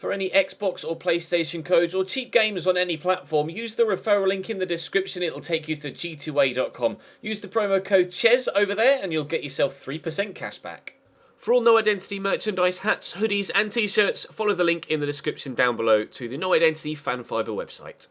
For any Xbox or PlayStation codes or cheap games on any platform, use the referral link in the description. It'll take you to g2a.com. Use the promo code CHES over there and you'll get yourself 3% cash back. For all No Identity merchandise, hats, hoodies and t-shirts, follow the link in the description down below to the No Identity Fan Fibre website.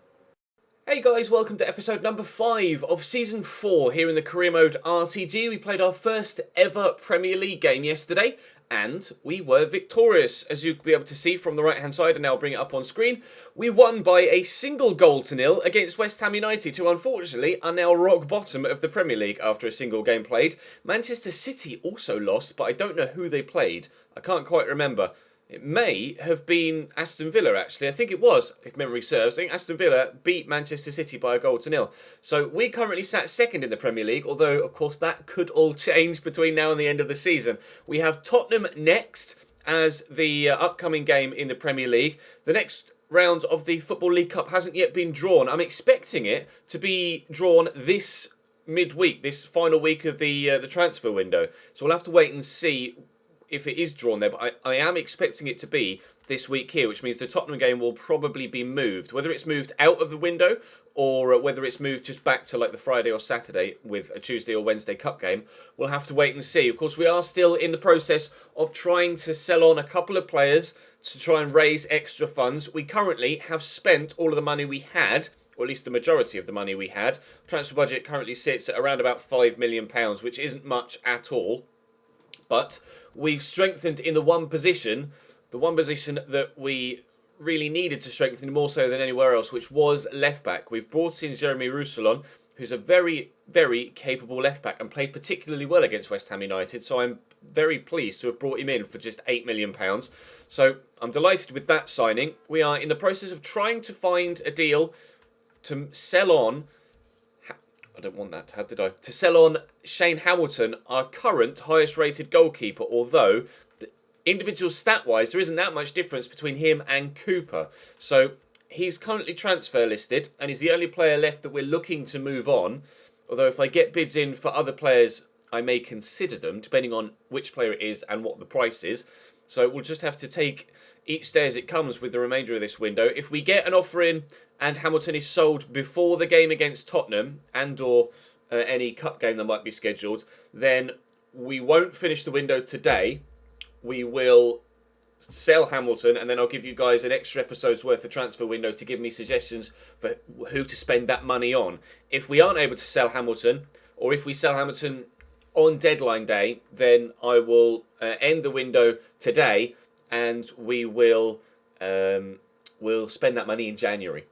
Hey guys, welcome to episode number 5 of Season 4 here in the Career Mode RTG. We played our first ever Premier League game yesterday and we were victorious. As you'll be able to see from the right hand side, and I'll bring it up on screen, we won by a single goal to nil against West Ham United, who unfortunately are now rock bottom of the Premier League after a single game played. Manchester City also lost, but I don't know who they played. I can't quite remember. It may have been Aston Villa, actually. I think it was, if memory serves. I think Aston Villa beat Manchester City by a goal to nil. So we currently sat second in the Premier League, although, of course, that could all change between now and the end of the season. We have Tottenham next as the upcoming game in the Premier League. The next round of the Football League Cup hasn't yet been drawn. I'm expecting it to be drawn this midweek, this final week of the transfer window. So we'll have to wait and see if it is drawn there, but I am expecting it to be this week here, which means the Tottenham game will probably be moved. Whether it's moved out of the window or whether it's moved just back to like the Friday or Saturday with a Tuesday or Wednesday Cup game, we'll have to wait and see. Of course, we are still in the process of trying to sell on a couple of players to try and raise extra funds. We currently have spent all of the money we had, or at least the majority of the money we had. Transfer budget currently sits at around about £5 million, which isn't much at all. But we've strengthened in the one position that we really needed to strengthen more so than anywhere else, which was left back. We've brought in Jeremy Roussillon, who's a very, very capable left back and played particularly well against West Ham United. So I'm very pleased to have brought him in for just £8 million. So I'm delighted with that signing. We are in the process of trying to find a deal to sell on. I don't want that tab, did I? To sell on Shane Hamilton, our current highest rated goalkeeper, although individual stat-wise, there isn't that much difference between him and Cooper. So he's currently transfer listed, and he's the only player left that we're looking to move on. Although if I get bids in for other players, I may consider them, depending on which player it is and what the price is. So we'll just have to take each day as it comes with the remainder of this window. If we get an offer in and Hamilton is sold before the game against Tottenham and or any cup game that might be scheduled, then we won't finish the window today. We will sell Hamilton, and then I'll give you guys an extra episode's worth of transfer window to give me suggestions for who to spend that money on. If we aren't able to sell Hamilton, or if we sell Hamilton on deadline day, then I will end the window today, and we will we'll spend that money in January.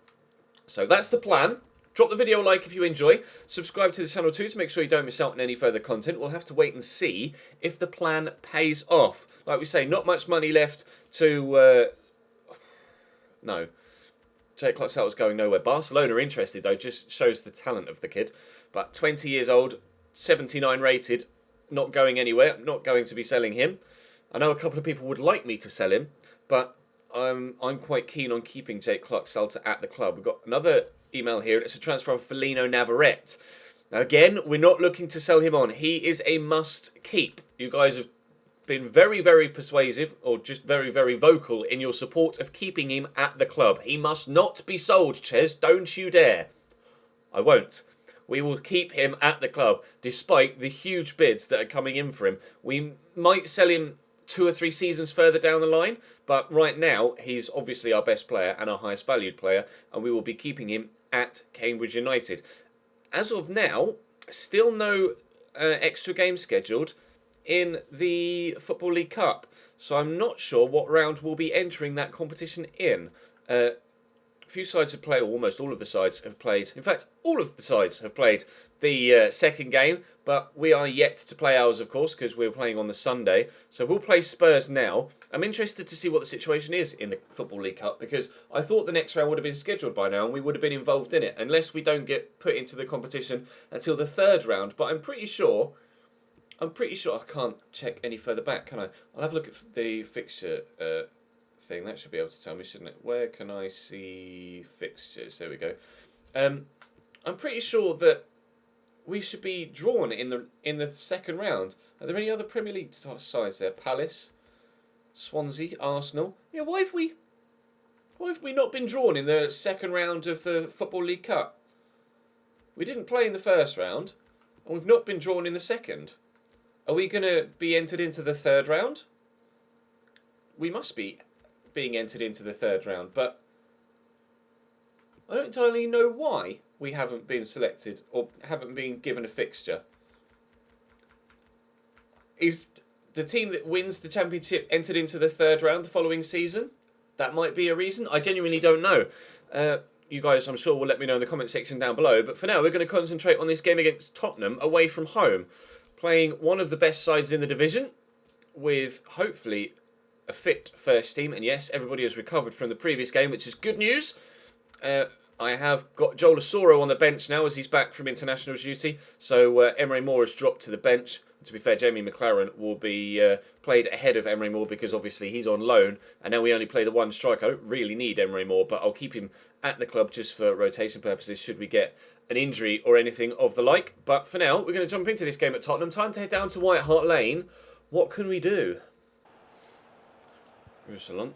So that's the plan. Drop the video a like if you enjoy. Subscribe to the channel too to make sure you don't miss out on any further content. We'll have to wait and see if the plan pays off. Like we say, not much money left to... No. Jake Cluxell's going nowhere. Barcelona are interested though, just shows the talent of the kid. But 20 years old, 79 rated, not going anywhere. I'm not going to be selling him. I know a couple of people would like me to sell him, but I'm quite keen on keeping Jake Cluxell at the club. We've got another email here. It's a transfer of Felino Navarrete. Now again, we're not looking to sell him on. He is a must keep. You guys have been very, very persuasive, or just very, very vocal in your support of keeping him at the club. He must not be sold, Ches. Don't you dare. I won't. We will keep him at the club, despite the huge bids that are coming in for him. We might sell him 2 or 3 seasons further down the line, but right now he's obviously our best player and our highest valued player, and we will be keeping him at Cambridge United. As of now, still no extra games scheduled in the Football League Cup, so I'm not sure what round we'll be entering that competition in. A few sides have played, or almost all of the sides have played. In fact, all of the sides have played the second game, but we are yet to play ours, of course, because we're playing on the Sunday. So we'll play Spurs now. I'm interested to see what the situation is in the Football League Cup, because I thought the next round would have been scheduled by now and we would have been involved in it, unless we don't get put into the competition until the 3rd round. But I'm pretty sure I can't check any further back, can I? I'll have a look at the fixture thing. That should be able to tell me, shouldn't it? Where can I see fixtures? There we go. I'm pretty sure that we should be drawn in the 2nd round. Are there any other Premier League sides there? Palace, Swansea, Arsenal. Yeah, why have we Why have we not been drawn in the second round of the Football League Cup? We didn't play in the first round, and we've not been drawn in the second. Are we going to be entered into the third round? We must be being entered into the third round, but I don't entirely know why we haven't been selected or haven't been given a fixture. Is the team that wins the championship entered into the third round the following season? That might be a reason. I genuinely don't know. You guys, I'm sure, will let me know in the comment section down below. But for now, we're going to concentrate on this game against Tottenham away from home. Playing one of the best sides in the division with, hopefully, a fit first team. And yes, everybody has recovered from the previous game, which is good news. I have got Joel Asoro on the bench now as he's back from international duty. So Emery Moore has dropped to the bench. To be fair, Jamie McLaren will be played ahead of Emery Moore because obviously he's on loan. And now we only play the one striker. I don't really need Emery Moore, but I'll keep him at the club just for rotation purposes should we get an injury or anything of the like. But for now, we're going to jump into this game at Tottenham. Time to head down to White Hart Lane. What can we do? Roussillon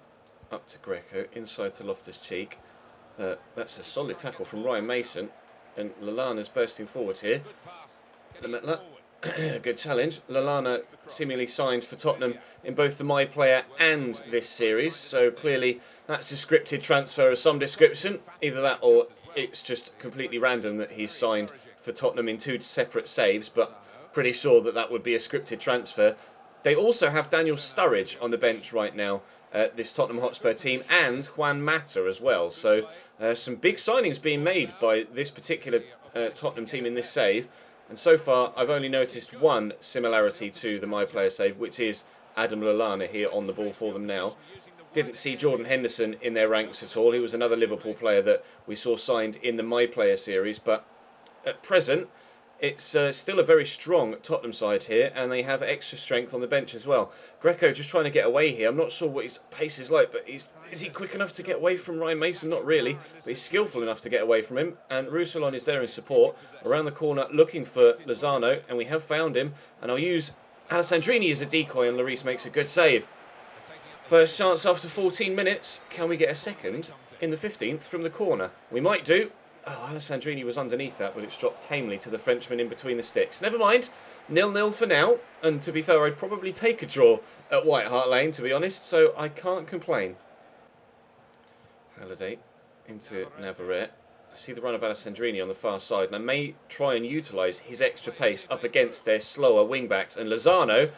up to Greco, inside to Loftus-Cheek. That's a solid tackle from Ryan Mason. And Lallana's bursting forward here. Good challenge. Lallana seemingly signed for Tottenham in both the My Player and this series. So clearly that's a scripted transfer of some description. Either that or it's just completely random that he's signed for Tottenham in two separate saves. But pretty sure that that would be a scripted transfer. They also have Daniel Sturridge on the bench right now. This Tottenham Hotspur team, and Juan Mata as well. So some big signings being made by this particular Tottenham team in this save. And so far, I've only noticed one similarity to the My Player save, which is Adam Lallana here on the ball for them now. Didn't see Jordan Henderson in their ranks at all. He was another Liverpool player that we saw signed in the My Player series. But at present, it's still a very strong Tottenham side here, and they have extra strength on the bench as well. Greco just trying to get away here. I'm not sure what his pace is like, but is he quick enough to get away from Ryan Mason? Not really, but he's skillful enough to get away from him. And Roussillon is there in support, around the corner looking for Lozano, and we have found him. And I'll use Alessandrini as a decoy, and Lloris makes a good save. First chance after 14 minutes. Can we get a second in the 15th from the corner? We might do. Oh, Alessandrini was underneath that, but it's dropped tamely to the Frenchman in between the sticks. Never mind. 0-0 for now. And to be fair, I'd probably take a draw at White Hart Lane, to be honest, so I can't complain. Halliday into Navarrete. I see the run of Alessandrini on the far side, and I may try and utilise his extra pace up against their slower wing-backs. And Lozano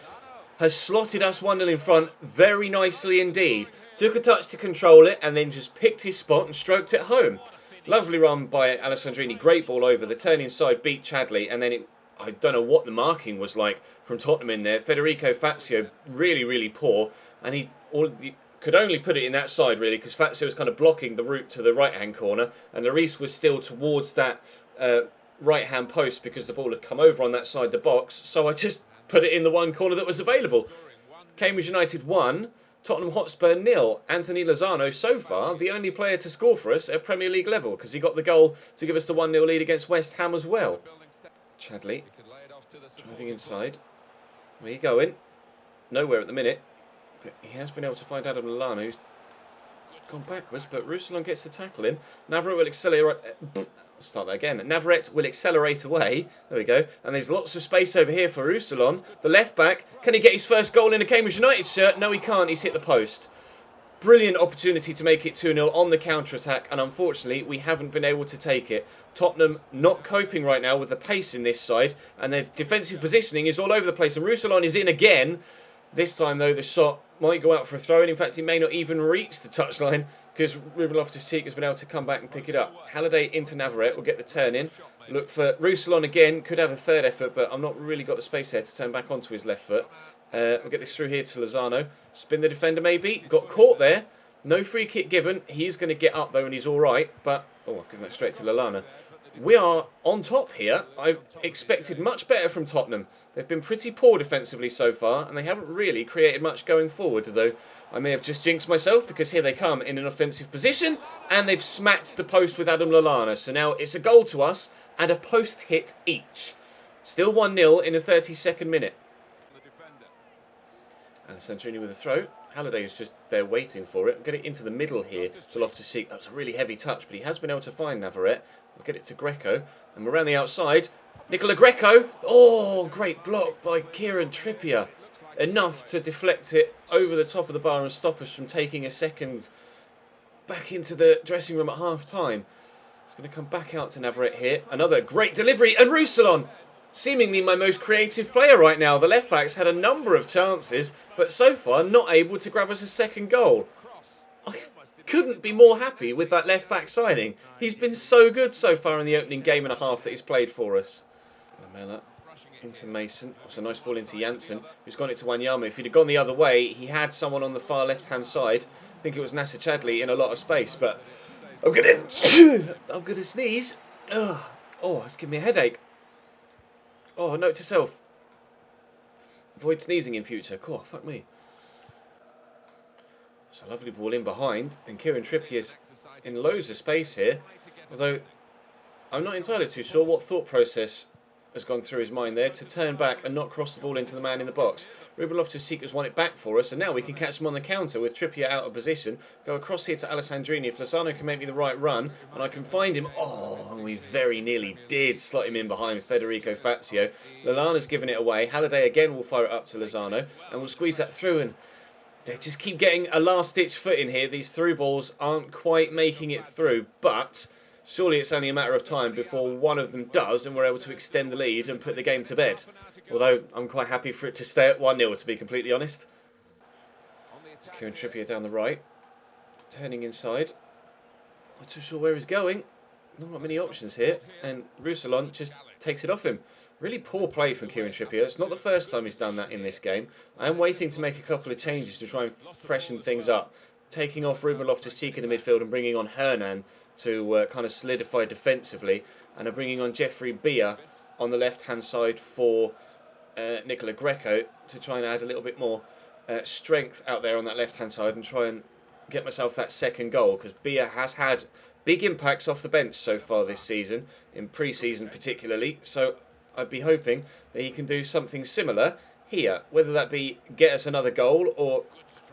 has slotted us 1-0 in front very nicely indeed. Took a touch to control it, and then just picked his spot and stroked it home. Lovely run by Alessandrini, great ball over, the turn inside beat Chadley, and then I don't know what the marking was like from Tottenham in there. Federico Fazio, really, really poor, and he could only put it in that side really, because Fazio was kind of blocking the route to the right-hand corner, and Lloris was still towards that right-hand post because the ball had come over on that side of the box, so I just put it in the one corner that was available. Cambridge United 1. Tottenham Hotspur 0. Anthony Lozano, so far, the only player to score for us at Premier League level, because he got the goal to give us the 1-0 lead against West Ham as well. Chadley, driving inside. Where are you going? Nowhere at the minute. But he has been able to find Adam Lallana, who's gone backwards, but Roussillon gets the tackle in. Navarrete will accelerate... Start that again. Navarrete will accelerate away. There we go. And there's lots of space over here for Roussillon. The left back. Can he get his first goal in a Cambridge United shirt? No, he can't. He's hit the post. Brilliant opportunity to make it 2-0 on the counter-attack. And unfortunately, we haven't been able to take it. Tottenham not coping right now with the pace in this side. And their defensive positioning is all over the place. And Roussillon is in again. This time, though, the shot might go out for a throw. And in fact, he may not even reach the touchline, because Ruben Loftus-Cheek has been able to come back and pick it up. Halliday into Navarrete will get the turn in. Look for Roussillon again. Could have a third effort, but I've not really got the space there to turn back onto his left foot. We'll get this through here to Lozano. Spin the defender maybe. Got caught there. No free kick given. He's going to get up though, and he's all right. But, oh, I've given that straight to Lallana. We are on top here. I expected much better from Tottenham. They've been pretty poor defensively so far, and they haven't really created much going forward, though I may have just jinxed myself, because here they come in an offensive position, and they've smacked the post with Adam Lallana. So now it's a goal to us, and a post hit each. Still 1-0 in the 32nd minute. Alessandrini with a throw. Halliday is just there waiting for it. Get it into the middle here to Loftus-Cheek. That's a really heavy touch, but he has been able to find Navarrete. We'll get it to Greco, and we're around the outside. Nicola Greco. Oh, great block by Kieran Trippier. Enough to deflect it over the top of the bar and stop us from taking a second back into the dressing room at half-time. It's going to come back out to Navarrete here. Another great delivery, and Roussillon, seemingly my most creative player right now. The left-back's had a number of chances, but so far not able to grab us a second goal. I couldn't be more happy with that left-back signing. He's been so good so far in the opening game and a half that he's played for us. Lamela into Mason. It's a nice ball into Janssen, who's gone it to Wanyama. If he'd have gone the other way, he had someone on the far left-hand side. I think it was Nasser Chadli in a lot of space, but I'm gonna sneeze. Oh, it's giving me a headache. Oh, note to self: avoid sneezing in future. Cool, fuck me. It's a lovely ball in behind, and Kieran Trippier's in loads of space here. Although I'm not entirely too sure what thought process has gone through his mind there to turn back and not cross the ball into the man in the box. Ruben Loftus-Cheek has won it back for us, and now we can catch him on the counter with Trippier out of position. Go across here to Alessandrini. If Lozano can make me the right run, and I can find him. Oh, and we very nearly did slot him in behind Federico Fazio. Lallana's given it away. Halliday again will fire it up to Lozano, and we'll squeeze that through, and they just keep getting a last-ditch foot in here. These through balls aren't quite making it through, but surely it's only a matter of time before one of them does and we're able to extend the lead and put the game to bed. Although I'm quite happy for it to stay at 1-0, to be completely honest. Kieran Trippier down the right, turning inside. Not too sure where he's going. Not got many options here, and Roussillon just takes it off him. Really poor play from Kieran Trippier. It's not the first time he's done that in this game. I am waiting to make a couple of changes to try and freshen things up. Taking off Ruben Loftus-Cheek in the midfield and bringing on Hernan to kind of solidify defensively, and are bringing on Jeffrey Beer on the left-hand side for Nicola Greco to try and add a little bit more strength out there on that left-hand side and try and get myself that second goal, because Beer has had big impacts off the bench so far this season, in pre-season particularly, so I'd be hoping that he can do something similar here, whether that be get us another goal or...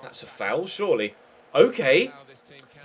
That's a foul, surely. Okay.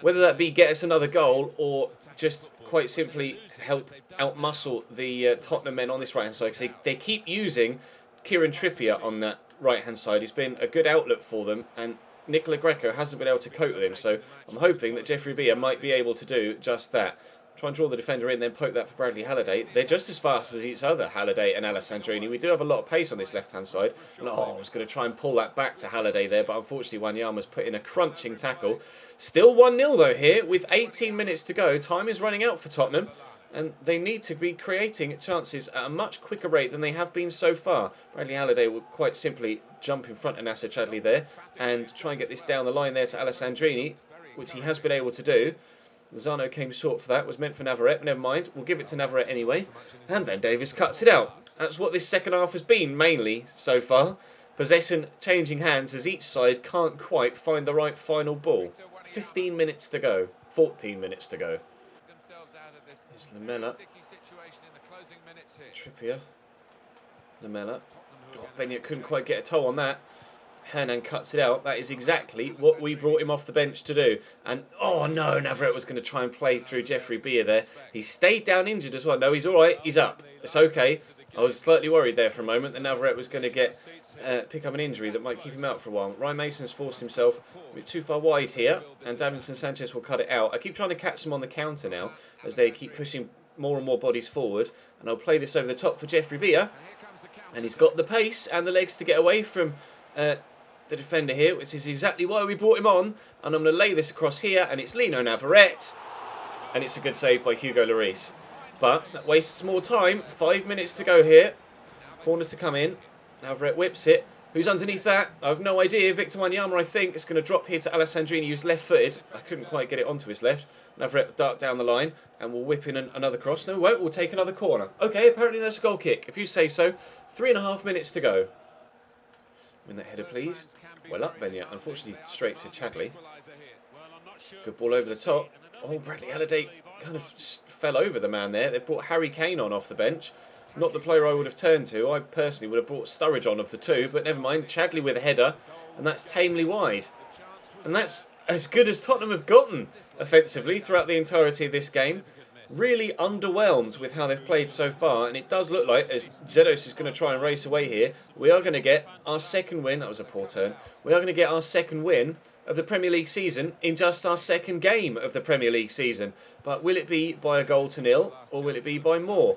Whether that be get us another goal or just quite simply help outmuscle the Tottenham men on this right-hand side. Because they keep using Kieran Trippier on that right-hand side. He's been a good outlet for them, and Nicola Greco hasn't been able to cope with him. So I'm hoping that Jeffrey Beer might be able to do just that. Try and draw the defender in, then poke that for Bradley Halliday. They're just as fast as each other, Halliday and Alessandrini. We do have a lot of pace on this left-hand side. And I was going to try and pull that back to Halliday there, but unfortunately Wanyama's put in a crunching tackle. Still 1-0 though here, with 18 minutes to go. Time is running out for Tottenham, and they need to be creating chances at a much quicker rate than they have been so far. Bradley Halliday will quite simply jump in front of Nasser Chadli there and try and get this down the line there to Alessandrini, which he has been able to do. Lozano came short for that, was meant for Navarrete, but never mind, we'll give it to Navarrete anyway. And Ben Davies cuts it out. That's what this second half has been, mainly, so far. Possession changing hands as each side can't quite find the right final ball. 15 minutes to go. 14 minutes to go. There's Lamela. Trippier. Lamela. Oh, Benyat couldn't quite get a toe on that. Hernan cuts it out. That is exactly what we brought him off the bench to do. And, oh no, Navarrete was going to try and play through Jeffrey Beer there. He stayed down injured as well. No, he's all right. He's up. It's okay. I was slightly worried there for a moment that Navarrete was going to pick up an injury that might keep him out for a while. Ryan Mason's forced himself a bit too far wide here, and Davinson Sanchez will cut it out. I keep trying to catch them on the counter now as they keep pushing more and more bodies forward. And I'll play this over the top for Jeffrey Beer. And he's got the pace and the legs to get away from... the defender here, which is exactly why we brought him on. And I'm going to lay this across here, and it's Lino Navarrete. And it's a good save by Hugo Lloris. But that wastes more time. 5 minutes to go here. Corners to come in. Navarrete whips it. Who's underneath that? I have no idea. Victor Wanyama, I think, is going to drop here to Alessandrini, who's left-footed. I couldn't quite get it onto his left. Navarrete dart down the line, and we'll whip in another cross. No, we won't. We'll take another corner. Okay, apparently that's a goal kick. If you say so. 3.5 minutes to go. Win that header, please. Well up, Benyat. Unfortunately, straight to Chadli. Good ball over the top. Oh, Bradley Halliday kind of fell over the man there. They brought Harry Kane on off the bench. Not the player I would have turned to. I personally would have brought Sturridge on of the two, but never mind. Chadli with a header, and that's tamely wide. And that's as good as Tottenham have gotten offensively throughout the entirety of this game. Really underwhelmed with how they've played so far, and it does look like, as Zedos is going to try and race away here, we are going to get our second win. That was a poor turn. We are going to get our second win of the Premier League season in just our second game of the Premier League season. But will it be by a goal to nil, or will it be by more?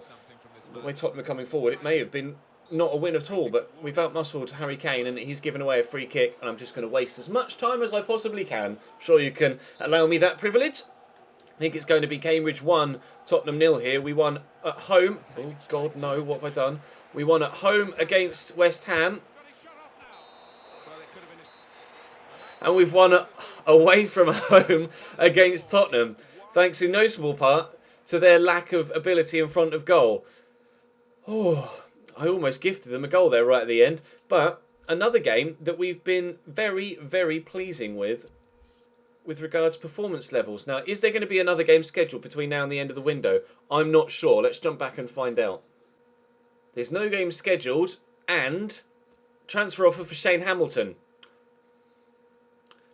The way Tottenham are coming forward, it may have been not a win at all, but we've outmuscled Harry Kane and he's given away a free kick, and I'm just going to waste as much time as I possibly can. Sure you can allow me that privilege. I think it's going to be Cambridge 1, Tottenham 0 here. We won at home. Oh, God, no. What have I done? We won at home against West Ham. And we've won away from home against Tottenham, thanks in no small part to their lack of ability in front of goal. Oh, I almost gifted them a goal there right at the end. But another game that we've been very, very pleasing with regards to performance levels. Now, is there going to be another game scheduled between now and the end of the window? I'm not sure. Let's jump back and find out. There's no game scheduled, and transfer offer for Shane Hamilton.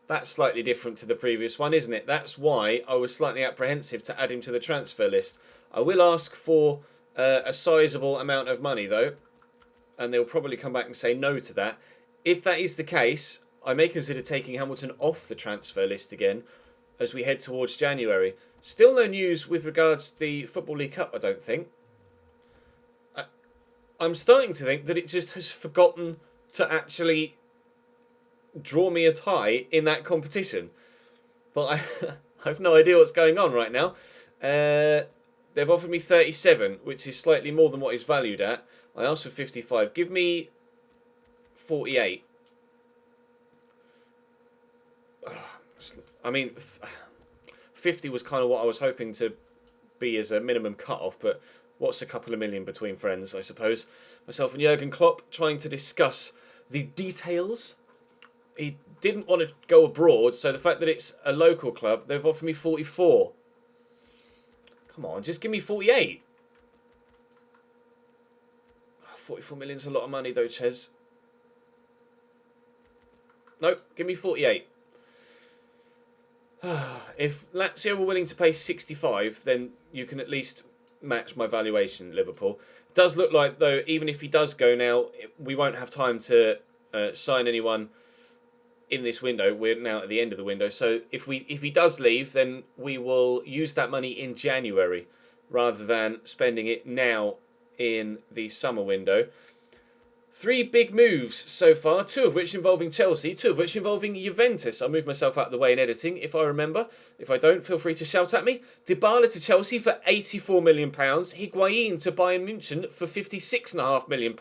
That's slightly different to the previous one, isn't it? That's why I was slightly apprehensive to add him to the transfer list. I will ask for a sizable amount of money, though, and they'll probably come back and say no to that. If that is the case, I may consider taking Hamilton off the transfer list again as we head towards January. Still no news with regards to the Football League Cup, I don't think. I'm starting to think that it just has forgotten to actually draw me a tie in that competition. But I have no idea what's going on right now. They've offered me 37, which is slightly more than what he's valued at. I asked for 55. Give me 48. I mean, 50 was kind of what I was hoping to be as a minimum cut-off, but what's a couple of million between friends, I suppose. Myself and Jurgen Klopp trying to discuss the details. He didn't want to go abroad, so the fact that it's a local club, they've offered me 44. Come on, just give me 48. 44 million's a lot of money though, Ches. Nope, give me 48. If Lazio were willing to pay 65, then you can at least match my valuation, Liverpool. It does look like, though, even if he does go now, we won't have time to sign anyone in this window. We're now at the end of the window. So if he does leave, then we will use that money in January rather than spending it now in the summer window. 3 big moves so far, 2 of which involving Chelsea, 2 of which involving Juventus. I'll move myself out of the way in editing if I remember. If I don't, feel free to shout at me. Dybala to Chelsea for £84 million. Higuain to Bayern München for £56.5 million.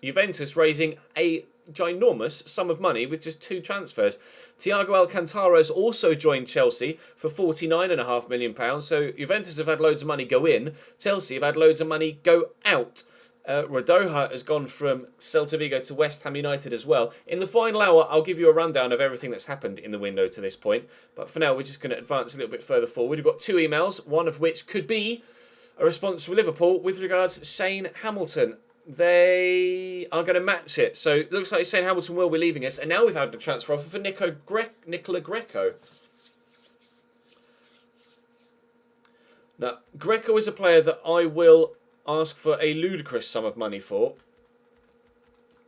Juventus raising a ginormous sum of money with just 2 transfers. Thiago Alcantara has also joined Chelsea for £49.5 million. So Juventus have had loads of money go in. Chelsea have had loads of money go out. Radoja has gone from Celta Vigo to West Ham United as well. In the final hour, I'll give you a rundown of everything that's happened in the window to this point. But for now, we're just going to advance a little bit further forward. We've got 2 emails, one of which could be a response from Liverpool with regards to Shane Hamilton. They are going to match it. So it looks like Shane Hamilton will be leaving us. And now we've had the transfer offer for Nicola Greco. Now, Greco is a player that I will ask for a ludicrous sum of money for.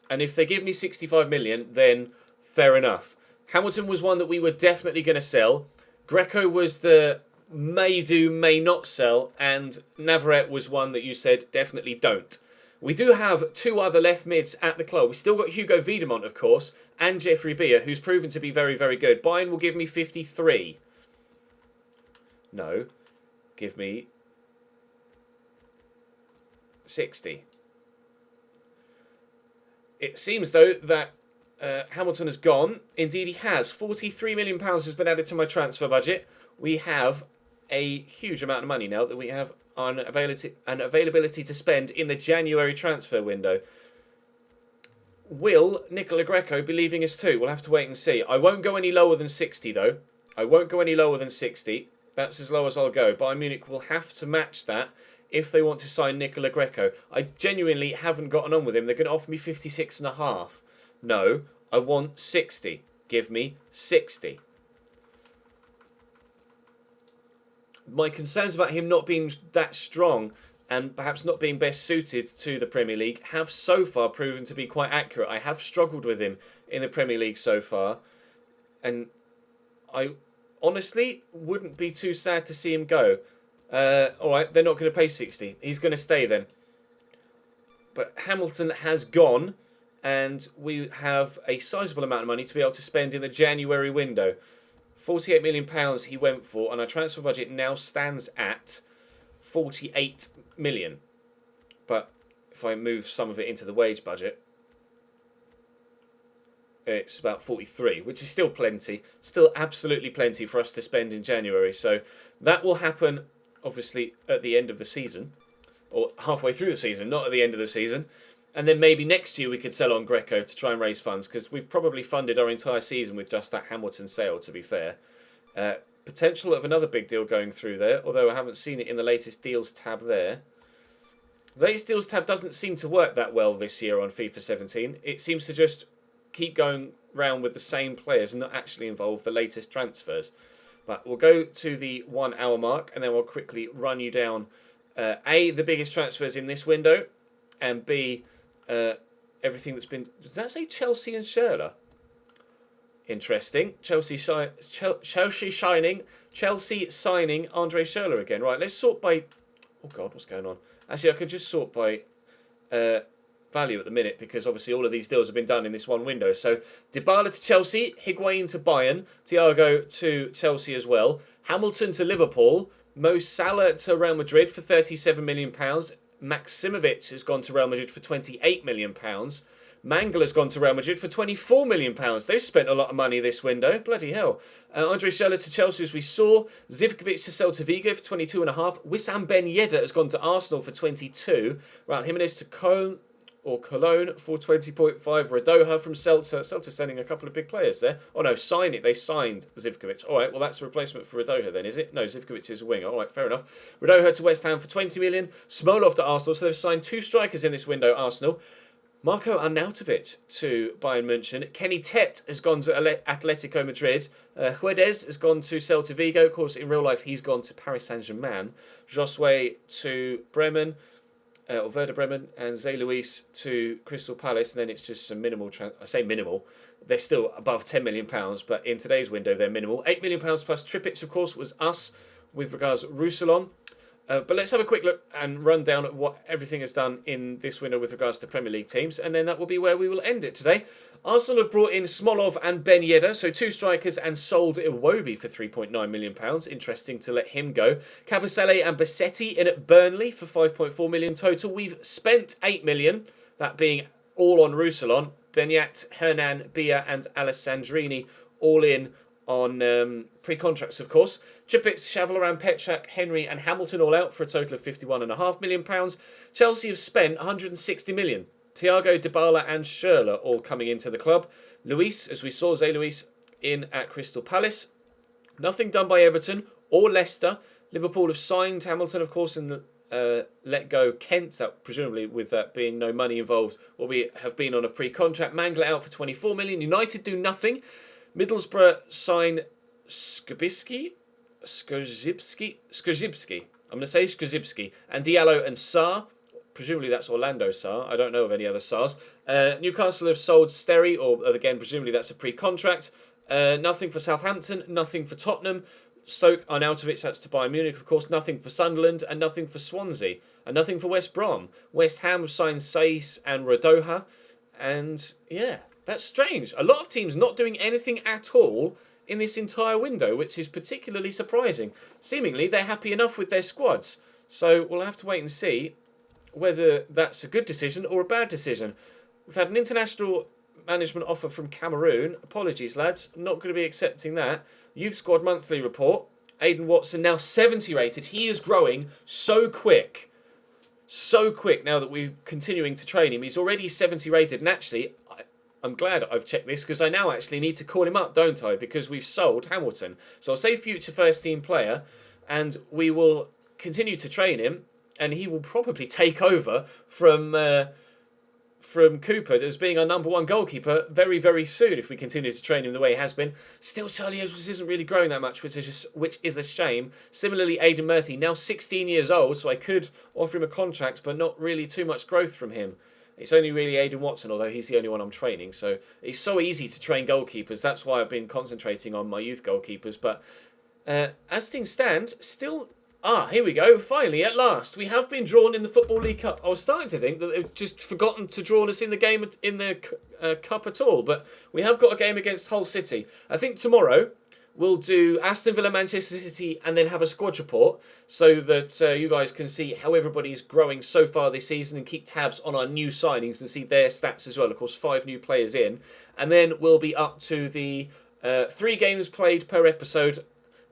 And if they give me 65 million, then fair enough. Hamilton was one that we were definitely going to sell. Greco was the may do, may not sell. And Navarrete was one that you said definitely don't. We do have 2 other left mids at the club. We've still got Hugo Wiedemont, of course, and Jeffrey Beer, who's proven to be very, very good. Bayern will give me 53. No. Give me 60. It seems, though, that Hamilton has gone. Indeed, he has. £43 million has been added to my transfer budget. We have a huge amount of money now that we have on availability to spend in the January transfer window. Will Nicola Greco be leaving us too? We'll have to wait and see. I won't go any lower than 60, though. I won't go any lower than 60. That's as low as I'll go. Bayern Munich will have to match that if they want to sign Nicola Greco. I genuinely haven't gotten on with him. They're going to offer me 56.5. No, I want 60. Give me 60. my concerns about him not being that strong and perhaps not being best suited to the Premier League have so far proven to be quite accurate. I have struggled with him in the Premier League so far, and I honestly wouldn't be too sad to see him go. All right, they're not going to pay 60. He's going to stay then. But Hamilton has gone, and we have a sizable amount of money to be able to spend in the January window. £48 million he went for, and our transfer budget now stands at 48 million. But if I move some of it into the wage budget, it's about 43, which is still plenty. Still absolutely plenty for us to spend in January. So that will happen, obviously, at the end of the season. Or halfway through the season, not at the end of the season. And then maybe next year we could sell on Greco to try and raise funds, because we've probably funded our entire season with just that Hamilton sale, to be fair. Potential of another big deal going through there, although I haven't seen it in the latest deals tab there. The latest deals tab doesn't seem to work that well this year on FIFA 17. It seems to just keep going round with the same players and not actually involve the latest transfers. But we'll go to the 1 hour mark, and then we'll quickly run you down A, the biggest transfers in this window, and B, everything that's been... Does that say Chelsea and Schürrle? Interesting. Chelsea signing Andre Schürrle again. Right, let's sort by... Oh, God, what's going on? Actually, I could just sort by value at the minute, because obviously all of these deals have been done in this one window. So, Dybala to Chelsea, Higuain to Bayern, Thiago to Chelsea as well, Hamilton to Liverpool, Mo Salah to Real Madrid for £37 million. Maximovic has gone to Real Madrid for £28 million. Mangala's gone to Real Madrid for £24 million. They've spent a lot of money this window. Bloody hell. Andre Schürrle to Chelsea, as we saw. Zivkovic to Celta Vigo for 22.5. Wissam Ben Yedder has gone to Arsenal for 22. Raul Jimenez to Cologne for 20.5. Radoja from Celta. Celta sending a couple of big players there. Oh no, sign it. They signed Zivkovic. All right, well that's a replacement for Radoja then, is it? No, Zivkovic is a winger. All right, fair enough. Radoja to West Ham for 20 million. Smolov to Arsenal. So they've signed 2 strikers in this window, Arsenal. Marco Arnautovic to Bayern München. Kenny Tet has gone to Atletico Madrid. Guedes has gone to Celta Vigo. Of course, in real life, he's gone to Paris Saint-Germain. Josue to Bremen, or Werder Bremen. And Zé Luis to Crystal Palace. And then it's just some minimal... I say minimal. They're still above £10 million, but in today's window, they're minimal. £8 million plus Trippic, of course, was us with regards to Roussillon. But let's have a quick look and run down at what everything has done in this window with regards to Premier League teams, and then that will be where we will end it today. Arsenal have brought in Smolov and Ben Yedder, so 2 strikers, and sold Iwobi for £3.9 million. Interesting to let him go. Kabasele and Bassetti in at Burnley for £5.4 million total. We've spent £8 million, that being all on Roussillon. Benyat, Hernan, Bia and Alessandrini all in on pre-contracts, of course. Trippic, Chavallaran, Petrak, Henry and Hamilton all out for a total of £51.5 million. Chelsea have spent £160 million. Thiago, Dybala and Schürrle all coming into the club. Luis, as we saw, Zé Luis in at Crystal Palace. Nothing done by Everton or Leicester. Liverpool have signed Hamilton, of course, and let go Kent, that presumably with that being no money involved, will be have been on a pre-contract. Mangala out for £24 million. United do nothing. Middlesbrough sign Skrzybski. I'm going to say Skrzybski. And Diallo and Sarr. Presumably that's Orlando Sarr. I don't know of any other Sarrs. Newcastle have sold Sterry, or again, presumably that's a pre-contract. Nothing for Southampton. Nothing for Tottenham. Stoke Arnautovic, that's to Bayern Munich, of course. Nothing for Sunderland. And nothing for Swansea. And nothing for West Brom. West Ham have signed Saiss and Radoja. And yeah, that's strange. A lot of teams not doing anything at all in this entire window, which is particularly surprising. Seemingly, they're happy enough with their squads. So we'll have to wait and see whether that's a good decision or a bad decision. We've had an international management offer from Cameroon. Apologies, lads. Not going to be accepting that. Youth Squad monthly report. Aidan Watson now 70 rated. He is growing so quick. So quick now that we're continuing to train him. He's already 70 rated. And actually, I'm glad I've checked this, because I now actually need to call him up, don't I? Because we've sold Hamilton. So I'll say future first team player, and we will continue to train him, and he will probably take over from from Cooper as being our #1 goalkeeper very, very soon if we continue to train him the way he has been. Still, Charlie Edwards isn't really growing that much, which is a shame. Similarly, Aidan Murphy, now 16 years old, so I could offer him a contract, but not really too much growth from him. It's only really Aidan Watson, although he's the only one I'm training. So it's so easy to train goalkeepers. That's why I've been concentrating on my youth goalkeepers. But as things stand, still... here we go. Finally, at last. We have been drawn in the Football League Cup. I was starting to think that they've just forgotten to draw us in the game in the Cup at all. But we have got a game against Hull City. I think tomorrow we'll do Aston Villa, Manchester City, and then have a squad report so that you guys can see how everybody's growing so far this season and keep tabs on our new signings and see their stats as well. Of course, 5 new players in. And then we'll be up to the 3 games played per episode,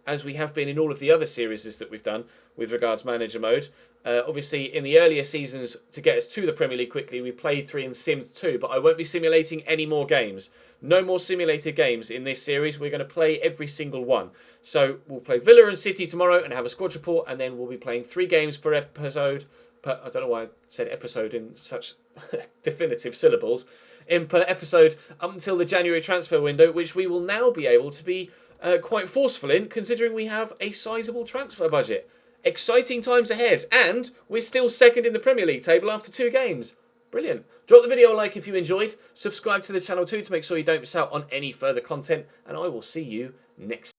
as we have been in all of the other series that we've done with regards manager mode. Obviously, in the earlier seasons, to get us to the Premier League quickly, we played 3 and simmed 2, but I won't be simulating any more games. No more simulated games in this series. We're going to play every single one. So we'll play Villa and City tomorrow and have a squad report, and then we'll be playing 3 games per episode. I don't know why I said episode in such definitive syllables. Per episode up until the January transfer window, which we will now be able to be quite forceful in, considering we have a sizable transfer budget. Exciting times ahead, and we're still second in the Premier League table after 2 games. Brilliant. Drop the video a like if you enjoyed. Subscribe to the channel too to make sure you don't miss out on any further content, and I will see you next time.